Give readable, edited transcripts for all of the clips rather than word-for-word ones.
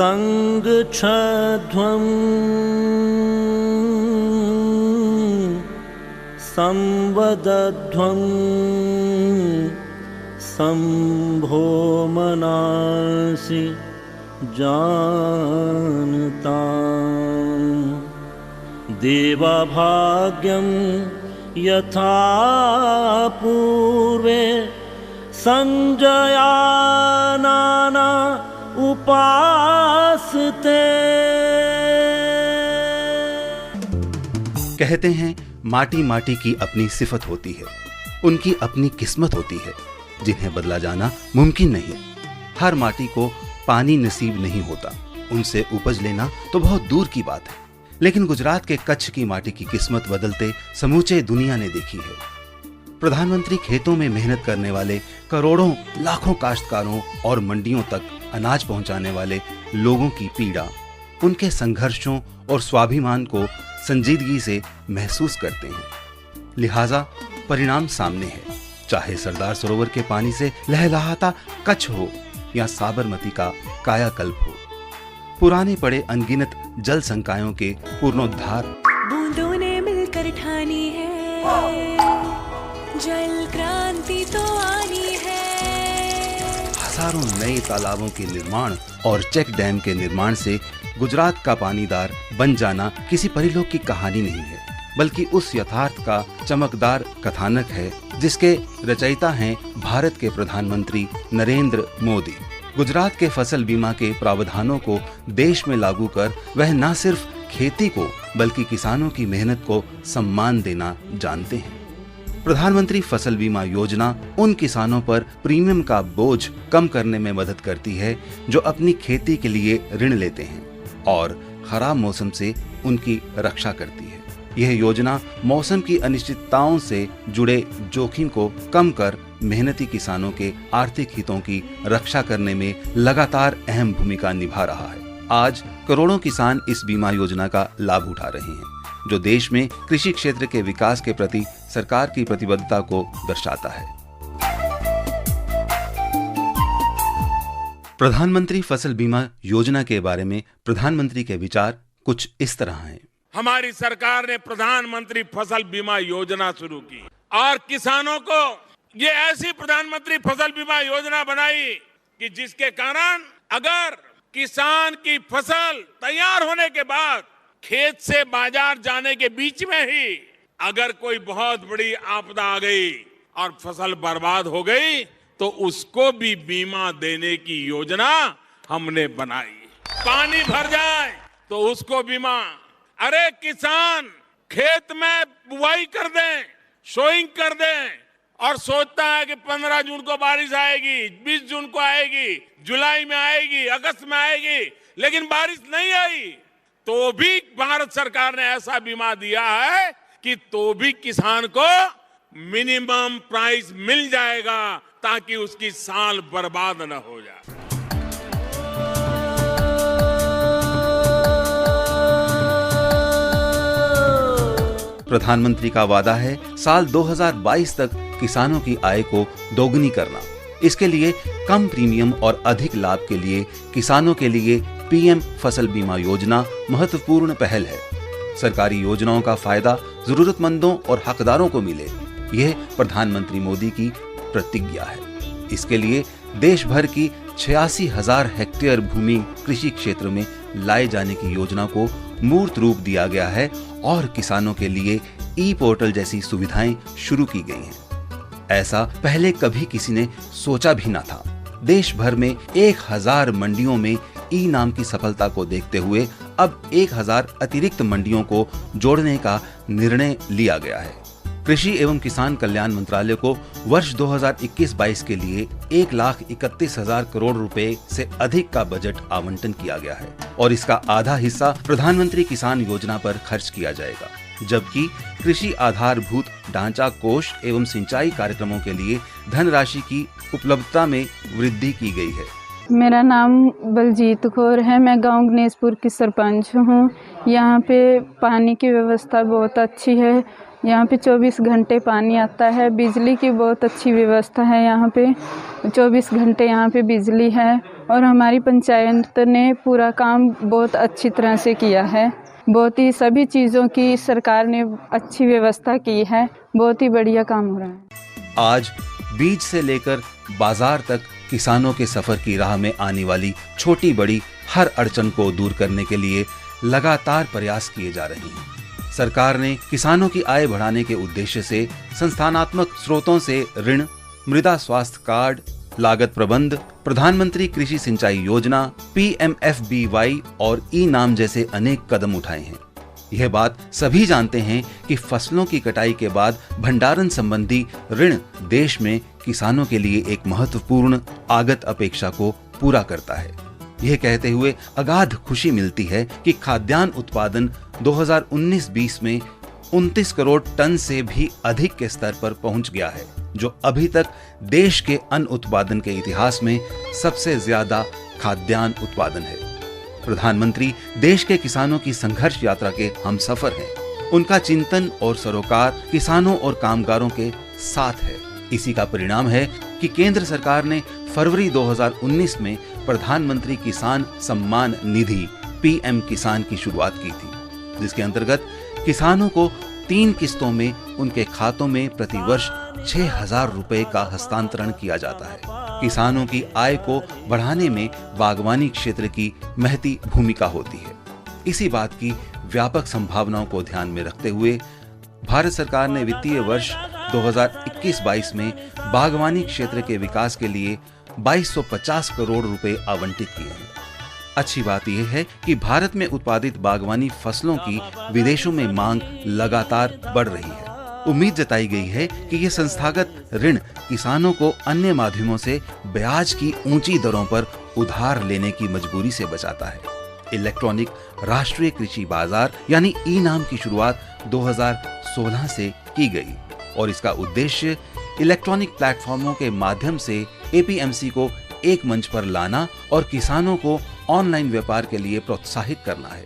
संगच्छध्वं संवदध्वं संभो मनासि जानता देवभाग्यं यथा पूर्वे संजयानाना उपासते। कहते हैं माटी माटी की अपनी सिफत होती है, उनकी अपनी किस्मत होती है, जिन्हें बदला जाना मुमकिन नहीं। हर माटी को पानी नसीब नहीं होता, उनसे उपज लेना तो बहुत दूर की बात है। लेकिन गुजरात के कच्छ की माटी की किस्मत बदलते समूचे दुनिया ने देखी है। प्रधानमंत्री खेतों में मेहनत करने वाले करोड़ों लाखों काश्तकारों और मंडियों तक अनाज पहुंचाने वाले लोगों की पीड़ा, उनके संघर्षों और स्वाभिमान को संजीदगी से महसूस करते हैं। लिहाजा परिणाम सामने है, चाहे सरदार सरोवर के पानी से लहलहाता कच्छ हो या साबरमती का कायाकल्प हो। पुराने पड़े अनगिनत जल संकायों के पूर्णोद्धार, बूंदों ने मिलकर ठानी है जल क्रांति तो आनी है। हजारों नए तालाबों के निर्माण और चेक डैम के निर्माण से गुजरात का पानीदार बन जाना किसी परिलोक की कहानी नहीं है, बल्कि उस यथार्थ का चमकदार कथानक है जिसके रचयिता हैं भारत के प्रधानमंत्री नरेंद्र मोदी। गुजरात के फसल बीमा के प्रावधानों को देश में लागू कर वह न सिर्फ खेती को बल्कि किसानों की मेहनत को सम्मान देना जानते हैं। प्रधानमंत्री फसल बीमा योजना उन किसानों पर प्रीमियम का बोझ कम करने में मदद करती है जो अपनी खेती के लिए ऋण लेते हैं और खराब मौसम से उनकी रक्षा करती है। यह योजना मौसम की अनिश्चितताओं से जुड़े जोखिम को कम कर मेहनती किसानों के आर्थिक हितों की रक्षा करने में लगातार अहम भूमिका निभा रहा है। आज करोड़ों किसान इस बीमा योजना का लाभ उठा रहे हैं, जो देश में कृषि क्षेत्र के विकास के प्रति सरकार की प्रतिबद्धता को दर्शाता है। प्रधानमंत्री फसल बीमा योजना के बारे में प्रधानमंत्री के विचार कुछ इस तरह हैं। हमारी सरकार ने प्रधानमंत्री फसल बीमा योजना शुरू की और किसानों को ये ऐसी प्रधानमंत्री फसल बीमा योजना बनाई कि जिसके कारण अगर किसान की फसल तैयार होने के बाद खेत से बाजार जाने के बीच में ही अगर कोई बहुत बड़ी आपदा आ गई और फसल बर्बाद हो गई तो उसको भी बीमा देने की योजना हमने बनाई। पानी भर जाए तो उसको बीमा, अरे किसान खेत में बुआई कर दें, सोइंग कर दें और सोचता है कि 15 जून को बारिश आएगी, 20 जून को आएगी, जुलाई में आएगी, अगस्त में आएगी, लेकिन बारिश नहीं आई तो भी भारत सरकार ने ऐसा बीमा दिया है कि तो भी किसान को मिनिमम प्राइस मिल जाएगा ताकि उसकी साल बर्बाद न हो जाए। प्रधानमंत्री का वादा है साल 2022 तक किसानों की आय को दोगुनी करना। इसके लिए कम प्रीमियम और अधिक लाभ के लिए किसानों के लिए पीएम फसल बीमा योजना महत्वपूर्ण पहल है। सरकारी योजनाओं का फायदा जरूरतमंदों और हकदारों को मिले, यह प्रधानमंत्री मोदी की प्रतिज्ञा है। इसके लिए देश भर की 86,000 हेक्टेयर भूमि कृषि क्षेत्र में लाए जाने की योजना को मूर्त रूप दिया गया है और किसानों के लिए ई पोर्टल जैसी सुविधाएं शुरू की गई हैं। ऐसा पहले कभी किसी ने सोचा भी न था। देश भर में 1000 मंडियों में ई नाम की सफलता को देखते हुए अब 1000 अतिरिक्त मंडियों को जोड़ने का निर्णय लिया गया है। कृषि एवं किसान कल्याण मंत्रालय को वर्ष 2021-22 के लिए 1,31,000 करोड़ रुपए से अधिक का बजट आवंटन किया गया है और इसका आधा हिस्सा प्रधानमंत्री किसान योजना पर खर्च किया जाएगा, जबकि कृषि आधारभूत ढांचा कोष एवं सिंचाई कार्यक्रमों के लिए धनराशि की उपलब्धता में वृद्धि की गई है। मेरा नाम बलजीत कौर है, मैं गांव गणेशपुर की सरपंच हूँ। यहाँ पे पानी की व्यवस्था बहुत अच्छी है। यहाँ पे 24 घंटे पानी आता है। बिजली की बहुत अच्छी व्यवस्था है। यहाँ पे 24 घंटे यहाँ पे बिजली है और हमारी पंचायत ने पूरा काम बहुत अच्छी तरह से किया है। बहुत ही सभी चीज़ों की सरकार ने अच्छी व्यवस्था की है। बहुत ही बढ़िया काम हो रहा है। आज बीज से लेकर बाजार तक किसानों के सफर की राह में आने वाली छोटी बड़ी हर अड़चन को दूर करने के लिए लगातार प्रयास किए जा रहे हैं। सरकार ने किसानों की आय बढ़ाने के उद्देश्य से संस्थानात्मक स्रोतों से ऋण, मृदा स्वास्थ्य कार्ड, लागत प्रबंध, प्रधानमंत्री कृषि सिंचाई योजना, PMFBY और ई-नाम जैसे अनेक कदम उठाए हैं। यह बात सभी जानते हैं कि फसलों की कटाई के बाद भंडारण संबंधी ऋण देश में किसानों के लिए एक महत्वपूर्ण आगत अपेक्षा को पूरा करता है। यह कहते हुए अगाध खुशी मिलती है कि खाद्यान्न उत्पादन 2019-20 में 29 करोड़ टन से भी अधिक के स्तर पर पहुंच गया है, जो अभी तक देश के अन्न उत्पादन के इतिहास में सबसे ज्यादा खाद्यान्न उत्पादन है। प्रधानमंत्री देश के किसानों की संघर्ष यात्रा के हमसफर हैं। उनका चिंतन और सरोकार किसानों और कामगारों के साथ है। इसी का परिणाम है कि केंद्र सरकार ने फरवरी 2019 में प्रधानमंत्री किसान सम्मान निधि PM किसान की शुरुआत की थी, जिसके अंतर्गत किसानों को 3 किस्तों में उनके खातों में प्रतिवर्ष 6,000 रुपए का हस्तांतरण किया जाता है। किसानों की आय को बढ़ाने में बागवानी क्षेत्र की महती भूमिका होती है। इसी बात की व्यापक संभावनाओं को ध्यान में रखते हुए भारत सरकार ने वित्तीय वर्ष 2021-22 में बागवानी क्षेत्र के विकास के लिए 2250 करोड़ रुपए आवंटित किए हैं। अच्छी बात यह है कि भारत में उत्पादित बागवानी फसलों की विदेशों में मांग लगातार बढ़ रही है। उम्मीद जताई गई है कि ये संस्थागत ऋण किसानों को अन्य माध्यमों से ब्याज की ऊंची दरों पर उधार लेने की मजबूरी से बचाता है। इलेक्ट्रॉनिक राष्ट्रीय कृषि बाजार यानी ई-नाम की शुरुआत 2016 से की गई और इसका उद्देश्य इलेक्ट्रॉनिक प्लेटफॉर्मों के माध्यम से APMC को एक मंच पर लाना और किसानों को ऑनलाइन व्यापार के लिए प्रोत्साहित करना है।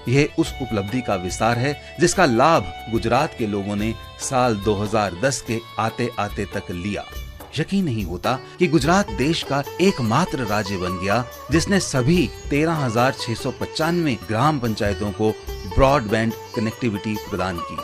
यह उस उपलब्धि का विस्तार है जिसका लाभ गुजरात के लोगों ने साल 2010 के आते आते तक लिया। यकीन नहीं होता कि गुजरात देश का एकमात्र राज्य बन गया जिसने सभी 13,695 ग्राम पंचायतों को ब्रॉडबैंड कनेक्टिविटी प्रदान की।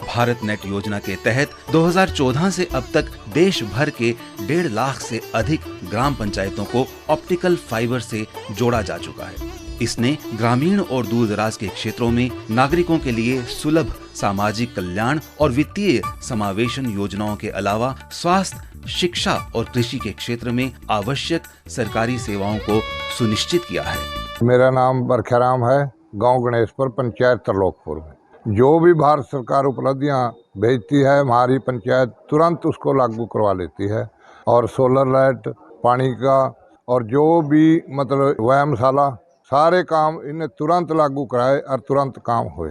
भारत नेट योजना के तहत 2014 से अब तक देश भर के 1.5 लाख से अधिक ग्राम पंचायतों को ऑप्टिकल फाइबर से जोड़ा जा चुका है। इसने ग्रामीण और दूर दराज के क्षेत्रों में नागरिकों के लिए सुलभ सामाजिक कल्याण और वित्तीय समावेशन योजनाओं के अलावा स्वास्थ्य, शिक्षा और कृषि के क्षेत्र में आवश्यक सरकारी सेवाओं को सुनिश्चित किया है। मेरा नाम बरखेराम है, गांव गणेशपुर, पंचायत त्रिलोकपुर में। जो भी भारत सरकार उपलब्धियां भेजती है हमारी पंचायत तुरंत उसको लागू करवा लेती है और सोलर लाइट, पानी का और जो भी मतलब व्यायामशाला सारे काम इन्हें तुरंत लागू कराए और तुरंत काम हुए।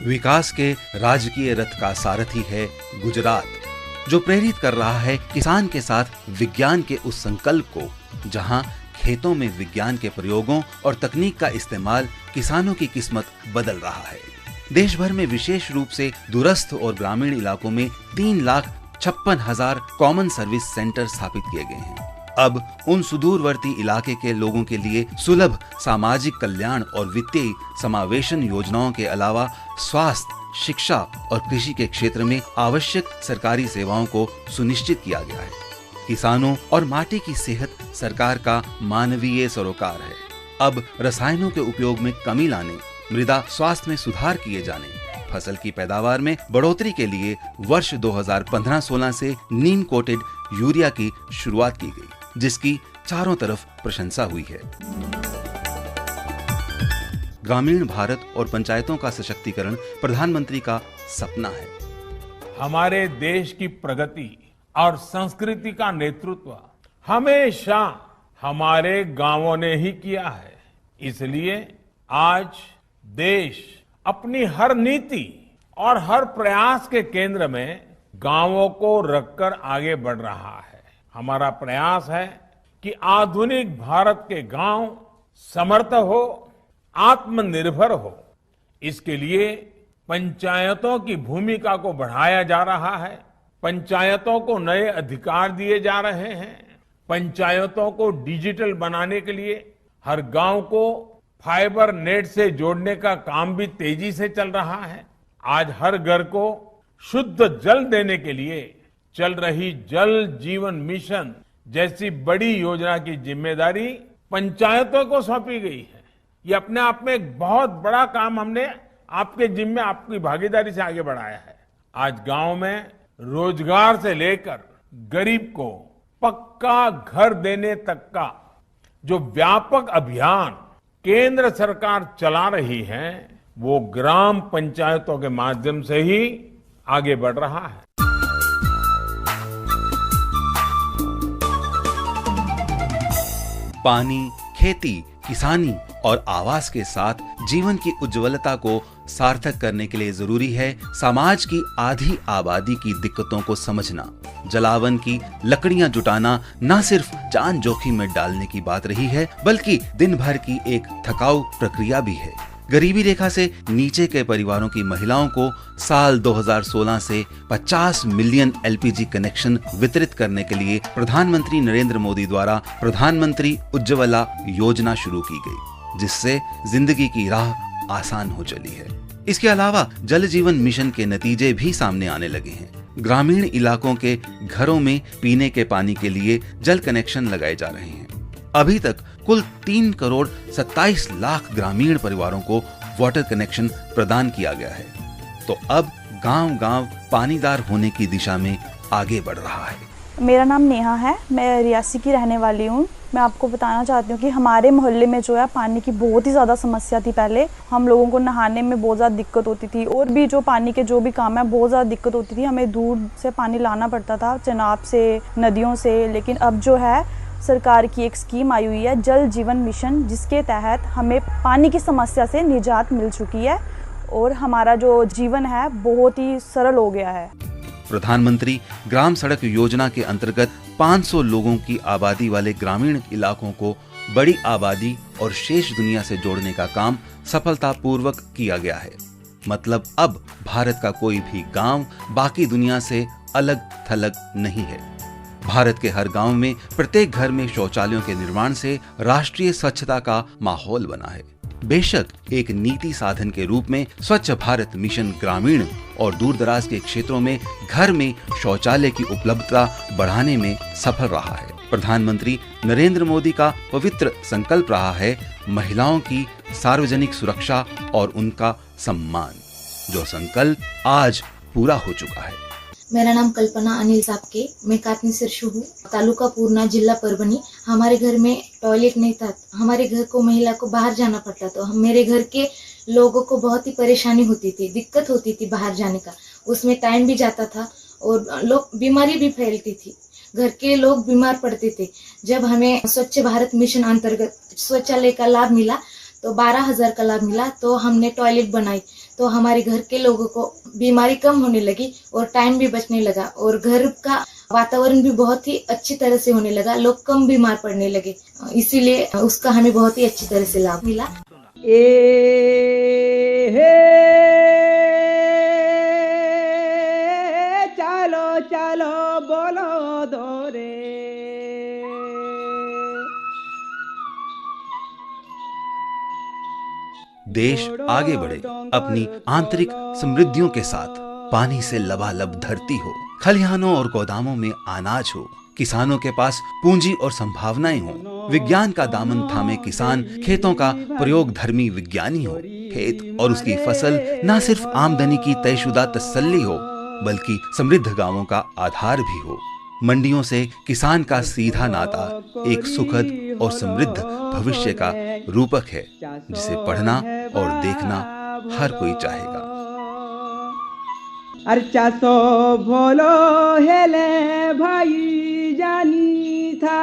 विकास के राजकीय रथ का सारथी है गुजरात, जो प्रेरित कर रहा है किसान के साथ विज्ञान के उस संकल्प को, जहां खेतों में विज्ञान के प्रयोगों और तकनीक का इस्तेमाल किसानों की किस्मत बदल रहा है। देश भर में विशेष रूप से दूरस्थ और ग्रामीण इलाकों में 3,56,000 कॉमन सर्विस सेंटर स्थापित किए गए हैं। अब उन सुदूरवर्ती इलाके के लोगों के लिए सुलभ सामाजिक कल्याण और वित्तीय समावेशन योजनाओं के अलावा स्वास्थ्य, शिक्षा और कृषि के क्षेत्र में आवश्यक सरकारी सेवाओं को सुनिश्चित किया गया है। किसानों और माटी की सेहत सरकार का मानवीय सरोकार है। अब रसायनों के उपयोग में कमी लाने, मृदा स्वास्थ्य में सुधार किए जाने, फसल की पैदावार में बढ़ोतरी के लिए वर्ष 2015-16 से नीम कोटेड यूरिया की शुरुआत की गई, जिसकी चारों तरफ प्रशंसा हुई है। ग्रामीण भारत और पंचायतों का सशक्तिकरण प्रधानमंत्री का सपना है। हमारे देश की प्रगति और संस्कृति का नेतृत्व हमेशा हमारे गांवों ने ही किया है। इसलिए आज देश अपनी हर नीति और हर प्रयास के केंद्र में गांवों को रखकर आगे बढ़ रहा है। हमारा प्रयास है कि आधुनिक भारत के गांव समर्थ हो, आत्मनिर्भर हो। इसके लिए पंचायतों की भूमिका को बढ़ाया जा रहा है। पंचायतों को नए अधिकार दिए जा रहे हैं पंचायतों को डिजिटल बनाने के लिए हर गांव को फाइबर नेट से जोड़ने का काम भी तेजी से चल रहा है। आज हर घर को शुद्ध जल देने के लिए चल रही जल जीवन मिशन जैसी बड़ी योजना की जिम्मेदारी पंचायतों को सौंपी गई है। ये अपने आप में एक बहुत बड़ा काम हमने आपके जिम्मे आपकी भागीदारी से आगे बढ़ाया है। आज गांव में रोजगार से लेकर गरीब को पक्का घर देने तक का जो व्यापक अभियान केंद्र सरकार चला रही है वो ग्राम पंचायतों के माध्यम से ही आगे बढ़ रहा है। पानी, खेती, किसानी और आवास के साथ जीवन की उज्ज्वलता को सार्थक करने के लिए जरूरी है समाज की आधी आबादी की दिक्कतों को समझना। जलावन की लकड़ियां जुटाना न सिर्फ जान जोखिम में डालने की बात रही है, बल्कि दिन भर की एक थकाऊ प्रक्रिया भी है। गरीबी रेखा से नीचे के परिवारों की महिलाओं को साल 2016 से 50 मिलियन एलपीजी कनेक्शन वितरित करने के लिए प्रधानमंत्री नरेंद्र मोदी द्वारा प्रधानमंत्री उज्ज्वला योजना शुरू की गई, जिससे जिंदगी की राह आसान हो चली है। इसके अलावा जल जीवन मिशन के नतीजे भी सामने आने लगे हैं। ग्रामीण इलाकों के घरों में पीने के पानी के लिए जल कनेक्शन लगाए जा रहे हैं। अभी तक कुल 3 करोड़ 27 लाख ग्रामीण परिवारों को वाटर कनेक्शन प्रदान किया गया है। तो अब गांव-गांव पानीदार होने की दिशा में आगे बढ़ रहा है। मेरा नाम नेहा है, मैं रियासी की रहने वाली हूँ। मैं आपको बताना चाहती हूँ कि हमारे मोहल्ले में जो है पानी की बहुत ही ज़्यादा समस्या थी। पहले हम लोगों को नहाने में बहुत ज़्यादा दिक्कत होती थी और भी जो पानी के जो भी काम है बहुत ज़्यादा दिक्कत होती थी। हमें दूर से पानी लाना पड़ता था, चिनाब से, नदियों से। लेकिन अब जो है सरकार की एक स्कीम आई हुई है जल जीवन मिशन, जिसके तहत हमें पानी की समस्या से निजात मिल चुकी है और हमारा जो जीवन है बहुत ही सरल हो गया है। प्रधानमंत्री ग्राम सड़क योजना के अंतर्गत 500 लोगों की आबादी वाले ग्रामीण इलाकों को बड़ी आबादी और शेष दुनिया से जोड़ने का काम सफलतापूर्वक किया गया है। मतलब अब भारत का कोई भी गांव बाकी दुनिया से अलग थलग नहीं है। भारत के हर गांव में प्रत्येक घर में शौचालयों के निर्माण से राष्ट्रीय स्वच्छता का माहौल बना है। बेशक एक नीति साधन के रूप में स्वच्छ भारत मिशन ग्रामीण और दूर दराज के क्षेत्रों में घर में शौचालय की उपलब्धता बढ़ाने में सफल रहा है। प्रधानमंत्री नरेंद्र मोदी का पवित्र संकल्प रहा है महिलाओं की सार्वजनिक सुरक्षा और उनका सम्मान, जो संकल्प आज पूरा हो चुका है। मेरा नाम कल्पना अनिल सापके, मैं कातनी सिरशु हूँ, तालुका पूर्णा, जिला परभनी। हमारे घर में टॉयलेट नहीं था, हमारे घर को महिला को बाहर जाना पड़ता, तो मेरे घर के लोगों को बहुत ही परेशानी होती थी, दिक्कत होती थी बाहर जाने का। उसमें टाइम भी जाता था और लोग बीमारी भी फैलती थी, घर के लोग बीमार पड़ते थे। जब हमें स्वच्छ भारत मिशन अंतर्गत शौचालय का लाभ मिला तो 12,000 का लाभ मिला, तो हमने टॉयलेट बनाई, तो हमारे घर के लोगों को बीमारी कम होने लगी और टाइम भी बचने लगा और घर का वातावरण भी बहुत ही अच्छी तरह से होने लगा, लोग कम बीमार पड़ने लगे। इसीलिए उसका हमें बहुत ही अच्छी तरह से लाभ मिला। चलो चलो बोलो दोरे, देश आगे बढ़े अपनी आंतरिक समृद्धियों के साथ। पानी से लबालब धरती हो, खलिहानों और गोदामों में अनाज हो, किसानों के पास पूंजी और संभावनाएं हो, विज्ञान का दामन थामे किसान खेतों का प्रयोग धर्मी विज्ञानी हो, खेत और उसकी फसल न सिर्फ आमदनी की तयशुदा तसल्ली हो बल्कि समृद्ध गांवों का आधार भी हो। मंडियों से किसान का सीधा नाता एक सुखद और समृद्ध भविष्य का रूपक है, जिसे पढ़ना और देखना हर कोई चाहेगा। अर्चा सो बोलो हेले भाई जानी था,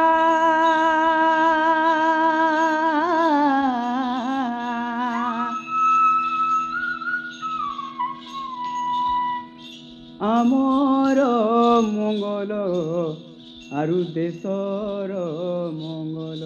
आमर मंगल आरु देशर मंगल।